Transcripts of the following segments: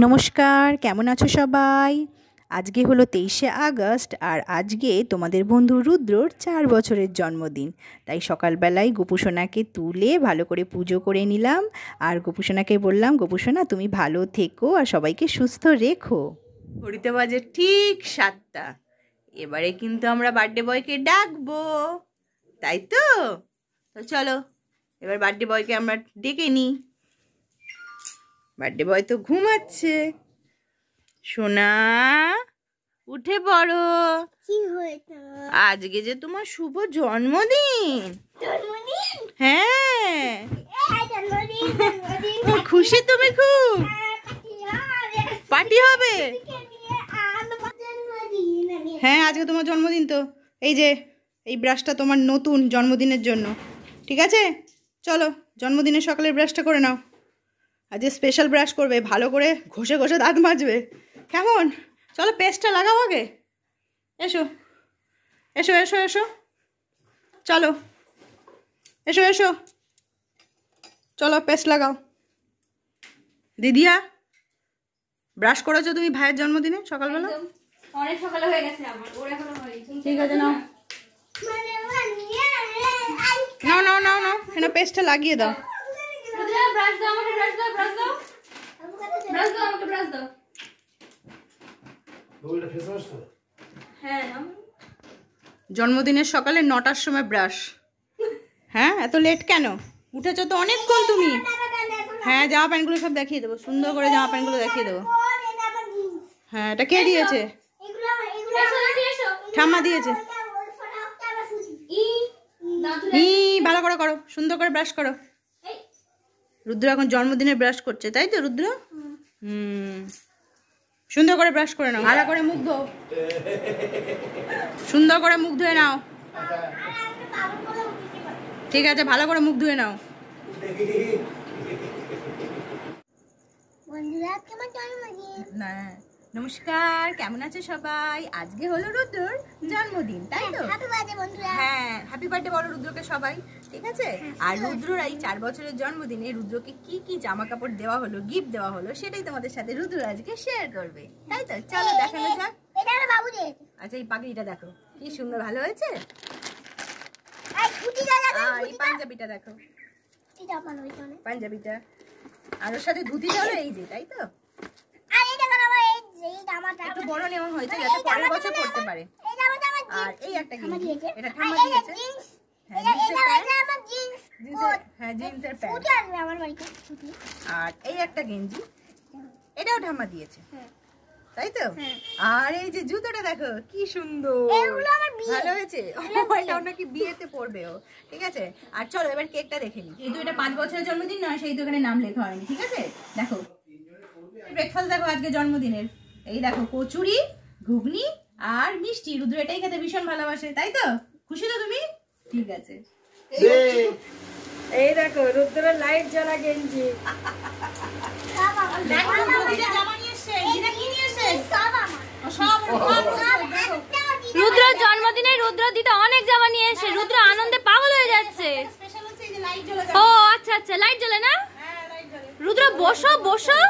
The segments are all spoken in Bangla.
নমস্কার, কেমন আছো সবাই? আজকে হলো 23শে আগস্ট আর আজকে তোমাদের বন্ধু রুদ্রর 4 বছরের জন্মদিন। তাই সকালবেলায় গোপুসোনাকে তুলে ভালো করে পুজো করে নিলাম আর গোপুসোনাকে বললাম, গোপুসোনা তুমি ভালো থেকো আর সবাইকে সুস্থ রেখো। ঘড়িতে বাজে ঠিক 7টা। এবারে কিন্তু আমরা বার্থডে বয়কে ডাকবো, তাই তো? তো চলো এবার বার্থডে বয়কে আমরা ডেকে নিই। বার্থডে বয় তো ঘুমাচ্ছে। সোনা উঠে পড়ো, আজকে যে তোমার শুভ জন্মদিন। হ্যাঁ, খুশি তুমি খুব? পার্টি হবে? হ্যাঁ, আজকে তোমার জন্মদিন তো। এই যে এই ব্রাশটা তোমার নতুন জন্মদিনের জন্য, ঠিক আছে? চলো জন্মদিনের সকালের ব্রাশটা করে নাও। আজ স্পেশাল ব্রাশ করবে, ভালো করে ঘষে ঘষে দাঁত মাজবে, কেমন? চলো পেস্টটা লাগাও আগে। এসো এসো এসো এসো, চলো এসো এসো, চলো পেস্ট লাগাও। দিদিয়া, ব্রাশ করেছো তুমি ভাইয়ের জন্মদিনে সকালবেলা? অনেক সকালে হয়ে গেছে আমার, ওর এখনো হয়নি। ঠিক আছে, নাও নাও নাও নাও নাও, এখানে পেস্টটা লাগিয়ে দাও। ব্রাশ দাও আমাকে, ব্রাশ দাও, ব্রাশ দাও, ব্রাশ দাও আমাকে, ব্রাশ দাও। ওইটা ফেস ওয়াশ তো? হ্যাঁ, জন্মদিনের সকালে 9টার সময় ব্রাশ? হ্যাঁ, এত লেট কেন? উঠেছো তো অনেকক্ষণ তুমি। হ্যাঁ, জামা প্যান্টগুলো সব দেখিয়ে দেবো, সুন্দর করে জামা প্যান্টগুলো দেখিয়ে দেবো। হ্যাঁ, এটা কে দিয়েছে? ঠাম্মা দিয়েছে। ভালো করে করো, সুন্দর করে ব্রাশ করো। রুদ্র এখন জন্মদিনে ব্রাশ করছে, তাই তো রুদ্র? সুন্দর করে ব্রাশ করে নাও, ভালো করে মুখ ধো, সুন্দর করে মুখ ধুয়ে নাও। ঠিক আছে, ভালো করে মুখ ধুয়ে নাও। নমস্কার, কেমন আছে সবাই? আজকে হলো রুদ্রর জন্মদিন, তাই তো? হ্যাঁ, হ্যাপি বার্থডে বলো রুদ্রকে সবাই, ঠিক আছে? আর রুদ্রর এই 4 বছরের জন্মদিনে রুদ্রকে কি কি জামা কাপড় দেওয়া হলো, গিফট দেওয়া হলো, সেটাই তোমাদের সাথে রুদ্র আজকে শেয়ার করবে, তাই তো? চলো দেখানো যাক। আচ্ছা, এই পাগড়িটা দেখো কি সুন্দর, ভালো হয়েছে। এই পাঞ্জাবিটা দেখো, পাঞ্জাবিটা আর ওর সাথে ধুতিটা হলো এই যে, তাই তো? একটু বড় নেওয়া হয়েছে যাতে পরের বছর পড়তে পারে। আর এই একটা গেঞ্জি, এটা ঠাম্মা দিয়েছে। হ্যাঁ, জিন্সের প্যান্ট। আর এই একটা গেঞ্জি, এটাও ঠাম্মা দিয়েছে, তাই তো? আর এই যে জুতোটা দেখো কি সুন্দর, ভালো হয়েছে। এটাও নাকি বিয়েতে পরবে ও, ঠিক আছে? আর চলো এবার কেকটা দেখে নিই। যেহেতু এটা 5 বছরের জন্মদিন নয়, সেই তো এখানে নাম লেখা হয়নি, ঠিক আছে? দেখো ব্রেকফাস্ট দেখো আজকে জন্মদিনের। এই দেখো কচুরি, ঘুগনি আর মিষ্টি। রুদ্র এটাই খেতে ভীষণ ভালোবাসে, তাই তো? খুশি তো তুমি? ঠিক আছে। এই দেখো রুদ্রের লাইট জ্বলা গেঞ্জি। রুদ্র জন্মদিনে রুদ্র দিতে অনেক জামা নিয়ে এসে রুদ্র আনন্দে পাগল হয়ে যাচ্ছে। ও আচ্ছা আচ্ছা, লাইট জ্বলে না? রুদ্র বসো বসো।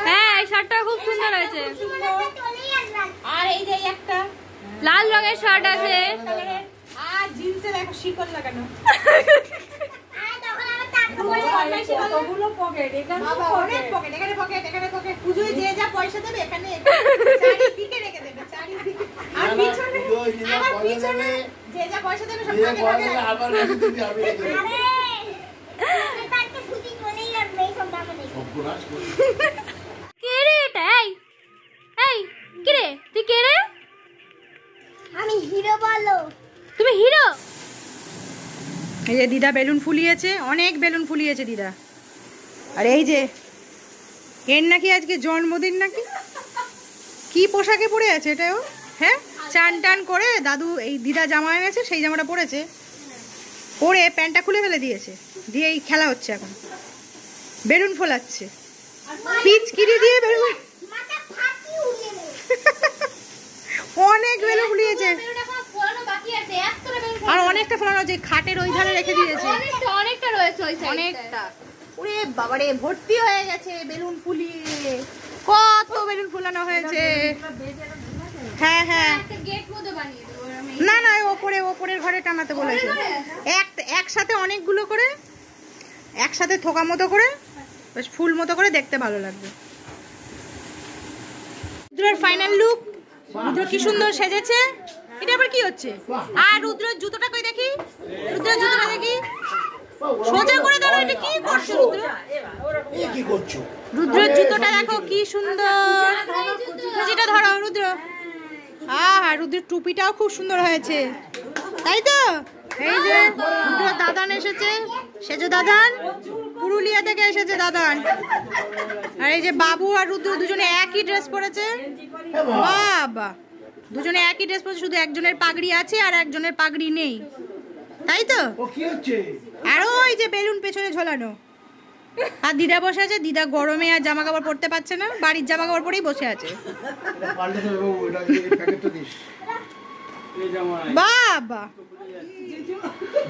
হ্যাঁ, এই শার্টটা খুব সুন্দর হয়েছে। আর এই যে একটা লাল রঙের শার্ট আছে আর জিন্সের একটা শিকল লাগানো। পুজোয় যে যা পয়সা দেবে এখানে চারিদিকে রেখে দেবে, চারিদিকে। আর পিছনে যে যা পয়সা দেবে সব ভাগে ভাগে কে রে এটা? এই কে রে? তুই কে রে? আমি হিরো। বলো তুমি হিরো? এই যে দিদা বেলুন ফুলিয়েছে, অনেক বেলুন ফুলিয়েছে দিদা। আর এই যে এর নাকি আজকে জন্মদিন, নাকি কি পোশাকে পরে আছে এটাও? হ্যাঁ, চান টান করে দাদু এই দিদা জামা এনেছে, সেই জামাটা পরেছে, পরে প্যান্টটা খুলে ফেলে দিয়েছে, দিয়ে এই খেলা হচ্ছে এখন, বেলুন ফোলাচ্ছে। পিচকিরি দিয়ে বেলুন মাথা ফাটিয়ে উড়িয়ে দেবে। অনেক বেলুন ফুলিয়েছে বেলুন এখন ফোলানো বাকি আছে, এতটা বেলুন আর অনেকটা ফোলানো আছে, খাটের ওই ধারে রেখে দিয়েছে অনেকটা রয়েছে ওই সাইডে। অনেকটা। ওরে বাবারে ভর্তি হয়ে গেছে বেলুন ফুলিয়ে, কত বেলুন ফুলানো হয়েছে। হ্যাঁ হ্যাঁ, একটা গেট মতো বানিয়ে দেবো আমি। না না ওপরে ওপরের ঘরে টানাতে বলেছে। একসাথে অনেকগুলো করে একসাথে থোকা মতো করে বেশ ফুল মতো করে দেখতে ভালো লাগবে। রুদ্রের ফাইনাল লুক, রুদ্র কি সুন্দর সেজেছে। এটা আবার কি হচ্ছে? আর রুদ্রের জুতোটা কই দেখি, রুদ্রের জুতোটা দেখি, সোজা করে দাও। এটা কি করছো রুদ্র? কি করছো? রুদ্রের জুতোটা দেখো কি সুন্দর। যেটা ধরো রুদ্র। আহা, রুদ্রের টুপিটাও খুব সুন্দর হয়েছে, তাই তো? এই যে রুদ্র দাদান এসেছে, সেজো দাদান পুরুলিয়া থেকে এসেছে দাদান। আর এই যে বাবু আর রুদ্র দুজনে একই ড্রেস পরেছে। বাবা, দুজনে একই ড্রেস পরেছে, শুধু একজনের পাগড়ি আছে আর একজনের পাগড়ি নেই, তাই তো? ও কি হচ্ছে? আর ওই যে বেলুন পেছনে ঝোলানো। আর দিদা বসে আছে, দিদা গরমে আর জামা কাপড় পরতে পারছে না, বাড়ির জামা কাপড় পরেই বসে আছে। এটা পাল্টে দেবে বাবু, এটা এই প্যাকেটটা দিস। বাবা,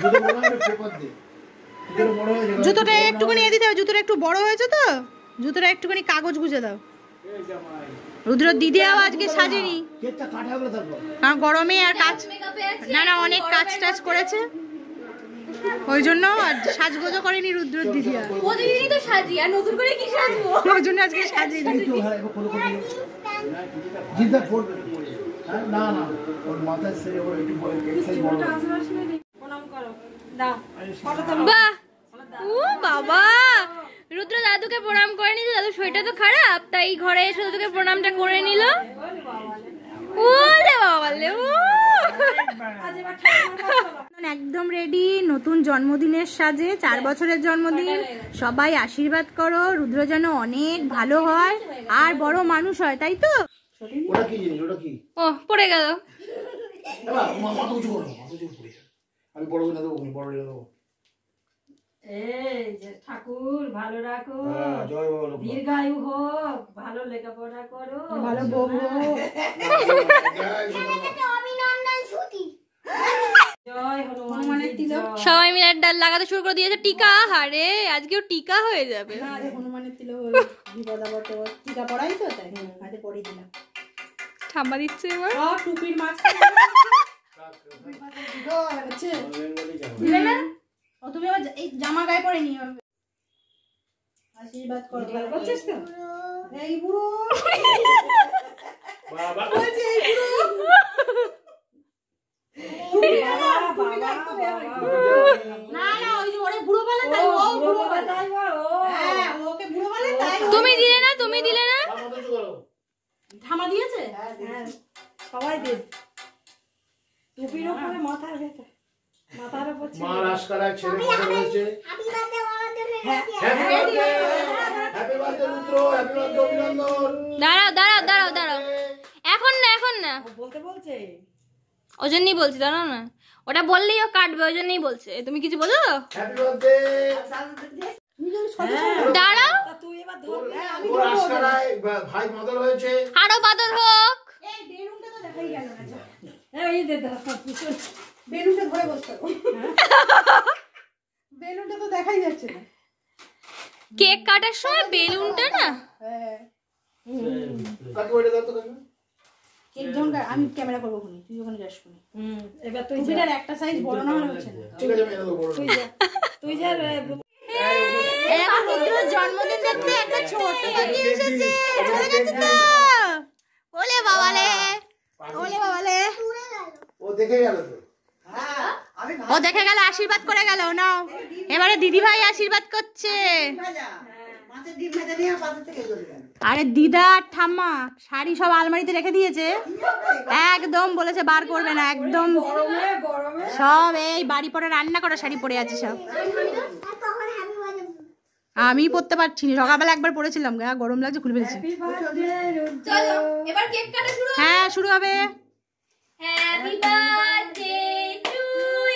দুটো বড় হবে পেপার দে। দুটো বড় হয়ে যাবে। জুতোটা একটুখানি এ দিতে হবে, জুতোটা একটু বড় হয়েছে তো, জুতোটা একটুখানি কাগজ গুজে দাও। রুদ্র দিদিও আজকে সাজেনি, কেকটা কাটা হবে তারপর। কারণ গরমে আর কাজ, না না অনেক কাজ টাজ করেছে ওই জন্য, আর সাজগোজও করেনি রুদ্র দিদিয়া, প্রতিদিনই তো সাজি, আর নতুন করে কি সাজবো? ওই জন্য আজকে সাজেনি। এই তো হ্যাঁ, এবার খোলো খোলো। জিদা পড়বে একটু পড়ে। হ্যাঁ, না না, ওর মাথায় সেরে ওর একটু বড় কেক সাইজ বড় হবে। বাহ, ও বাবা, রুদ্র দাদুকে প্রণাম করে নিল। দাদু শরীরটা তো খারাপ, তাই ঘরে এসে দাদুকে প্রণামটা করে নিল। ওলে বাবালে, ও একদম রেডি, নতুন জন্মদিনের সাজে, 4 বছরের জন্মদিন। সবাই আশীর্বাদ করো রুদ্র যেন অনেক ভালো হয় আর বড় মানুষ হয়, তাই তো? ওটা কি জিনিস? ওটা কি? ও পড়ে গেল। এবার মাথা উঁচু করো, মাথা উঁচু করে। আমি বড় করে দেবো, বড় করে দেবো। এই যে ঠাকুর ভালো রাখো, হ্যাঁ, জয় বাবা লোক। দীর্ঘায়ু হোক, ভালো লেখাপড়া করো, ভালো বউ হোক। অভিনন্দন ছুটি। জয় হনুমানের তিলক। সবাই মিলে ডাল লাগাতে শুরু করে দিয়েছে। টিকা, হারে আজকেও টিকা হয়ে যাবে। হনুমানের তিলক বিপদ আপদ টিকা পড়াই তো, তাই হাতে পরিয়ে দিলাম। ঠাম্মা দিচ্ছে এবার। টুপির মাঝখানে দিলে না? ও তুমি আবার এই জামা গায়ে পরে নিয়ে আশীর্বাদ করো। ভালো করছিস তো? এই বুড়ো বাবা বলছে, এই বুড়ো না না, ওই যে ওরে বুড়ো বলে তাই ও বুড়ো বলে। হ্যাঁ, ওকে বুড়ো বলে তাই ও। তুমি দিলে না, তুমি দিলে না। মাথা উঁচু করো। ঠামা দিয়েছে? সবাই দিন টুপির উপরে মাথার ভেতর, মাথার উপর মা রাস্তায় ছেলে বড় হয়েছে। হ্যাপি বার্থডে বাবার জন্য হ্যাপি বার্থডে, হ্যাপি বার্থডে রুদ্র, হ্যাপি বার্থডে অভিনন্দন। দাঁড়াও দাঁড়াও দাঁড়াও দাঁড়াও, এখন না এখন না, বলতে বলছে। ওই জন্যই বলছি। দাঁড়াও না, ওটা বললেই ও কাটবে, ওই জন্যই বলছে। তুমি কিছু বলো? Happy birthday. দাঁড়াও, তা তুই এবার ধর। ও রাস্তায় ভাই মাদর হয়েছে। আরো বাদর হোক। এই বেলুনটা তো দেখাই গেল না, যা। এই যে দেখো পিছন। বেলুনটা ধরে বসতে হবে। বেলুনটা তো দেখাই যাচ্ছে না। কেক কাটার সময় বেলুনটা না, হ্যাঁ, কাকে ওইটা দাও তো কাকে। কেক যখন আমি ক্যামেরা করবো, তুই ওখানে যাস। এবার তুই যা। টুপিটার একটা সাইজ বড় না হলে হচ্ছে না। ঠিক আছে, আমি এনে দেবো বড়। তুই যা এখন রুদ্রর জন্মদিন দেখতে একটা ছোট পাখি এসেছে, চলে গেছে তো। ওলে বাবালে, ওলে বাবালে, ও দেখে গেল তো। ও দেখে গেল, আশীর্বাদ করে গেল। নাও এবারে দিদি ভাই আশীর্বাদ করছে। আরে দিদা আর ঠাম্মা শাড়ি সব আলমারিতে রেখে দিয়েছে, একদম বলেছে বার করবে না, একদম সব এই বাড়ি পরে রান্না করা শাড়ি পরে আছে সব। কখন হ্যাপি বার্থডে আমি পরতে পারছি না, সকালবেলা একবার পরেছিলাম, গরম লাগছে খুলে ফেলেছি। চলো এবার কেক কাটা শুরু। হ্যাঁ, শুরু হবে। Happy birthday to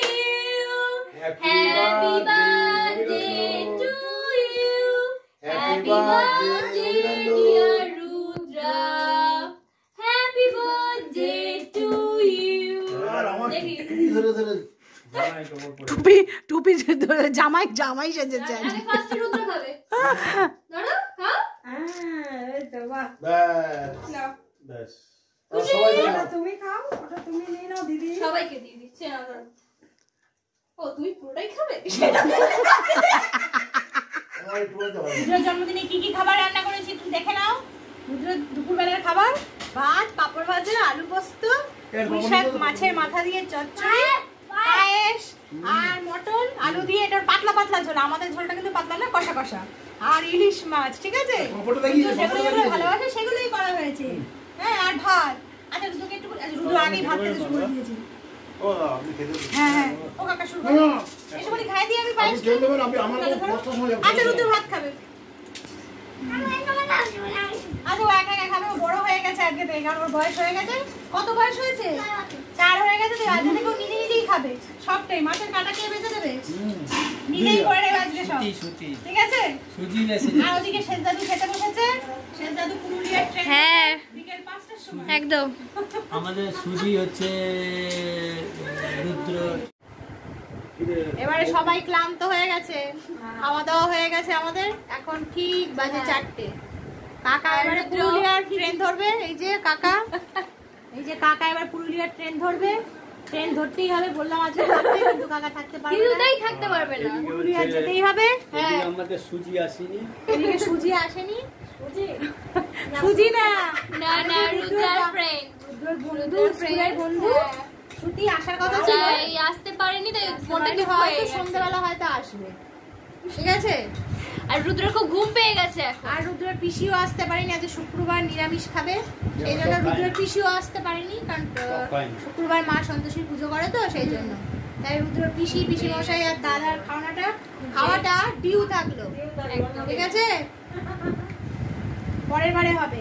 you, happy birthday to you, happy Happy birthday, dear Rudra. Happy birthday to you. আর আমার দেখি। টুপি ধরে ধরে টুপি টুপি ধরে জামাই জামাই সেজেছে আজ। আরে ফার্স্ট রুদ্র খাবে। ধরো, খাও। এই তো বাহ। ব্যাস নাও। ব্যাস আর সবাই ওটা খাও। তুমি খাও, ওটা তুমি নিয়ে নাও দিদি। সবাইকে দিয়ে দিচ্ছে না ধরো। ও তুমি পুরোটাই খাবে? আমার একটু বলতে হবে রুদ্রের জন্মদিনে কি কি খাবার রান্না করেছি তুমি দেখে নাও। রুদ্রের দুপুরবেলার খাবার ভাত, পাঁপড় ভাজা, আলু পোস্ত, পুঁই শাক, মাছের মাথা দিয়ে চচ্চড়ি, পায়েস আর মটন, আলু দিয়ে এটার পাতলা পাতলা ঝোল। আমাদের ঝোলটা কিন্তু পাতলা না, কষা কষা। আর ইলিশ মাছ, ঠিক আছে? পাঁপড়টা দেখিয়ে রুদ্র যেগুলো পাঁপড়টা যেগুলো দেখিয়ে ভালোবাসে সেগুলোই করা হয়েছে। হ্যাঁ, আর ভাত। আচ্ছা রুদ্রকে একটু রুদ্র আগেই ভাত খেতে শুরু করে দিয়েছি। ও আপনি খেতে দিন। হ্যাঁ হ্যাঁ, ও কাকা শুরু না করে। না এসবনি খাই দিয়ে আমি আপনি পায়েস খেয়ে নেবেন আপনি আমার কোনো কষ্ট সময় আচ্ছা রুদ্র ভাত খাবে। আচ্ছা ও একা একা খাবে, ও বড় হয়ে গেছে আজকে থেকে, কারণ ওর বয়স হয়ে গেছে। কত বয়স হয়েছে? 4 হয়ে গেছে। তো আজকে থেকে ও নিজে নিজেই খাবে সবটাই। মাছের কাঁটা কে বেঁচে দেবে? নিজেই করে নেবে আজকে সব, ঠিক আছে? আর ওদিকে শেষ দাদু খেতে বসেছে। শেষ দাদু পুরুলিয়ার ট্রেন, হ্যাঁ, বিকেল 5টার সময়। একদম। আমাদের সুজি হচ্ছে রুদ্র এবারে সবাই ক্লান্ত হয়ে গেছে, খাওয়া দাওয়া হয়ে গেছে আমাদের। এখন ঠিক বাজে 4টে। কাকা এবারে পুরুলিয়ার ট্রেন ধরবে। এই যে কাকা, এই যে কাকা এবার পুরুলিয়ার ট্রেন ধরবে। ট্রেন ধরতেই হবে, বললাম আজকে থাকতে, কিন্তু কাকা থাকতে পারবে না। কিছুতেই থাকতে পারবে না। পুরুলিয়া যেতেই হবে। হ্যাঁ, আমাদের সুজি আসেনি। এদিকে সুজি আসেনি। সুজি না, না না, রুদ্রার ফ্রেন্ড। বন্ধু, স্কুলের বন্ধু। ছুটি আসার কথা ছিল, তাই আসতে পারেনি, তাই মনটা কিন্তু দুঃখ হয়ে হয়তো গেছে। সন্ধ্যাবেলা হয়তো আসবে, ঠিক আছে? আর রুদ্র খুব ঘুম পেয়ে গেছে এখন। আর রুদ্রের পিসিও আসতে পারেনি, আজ শুক্রবার নিরামিষ খাবে, সেই জন্য রুদ্রের পিসিও আসতে পারেনি, কারণ শুক্রবার মা সন্তোষীর পুজো করে তো সেই জন্য। তাই রুদ্রের পিসি মশাই আর দাদার খাওয়াটা ডিউ থাকলো, ঠিক আছে? পরের বারে হবে।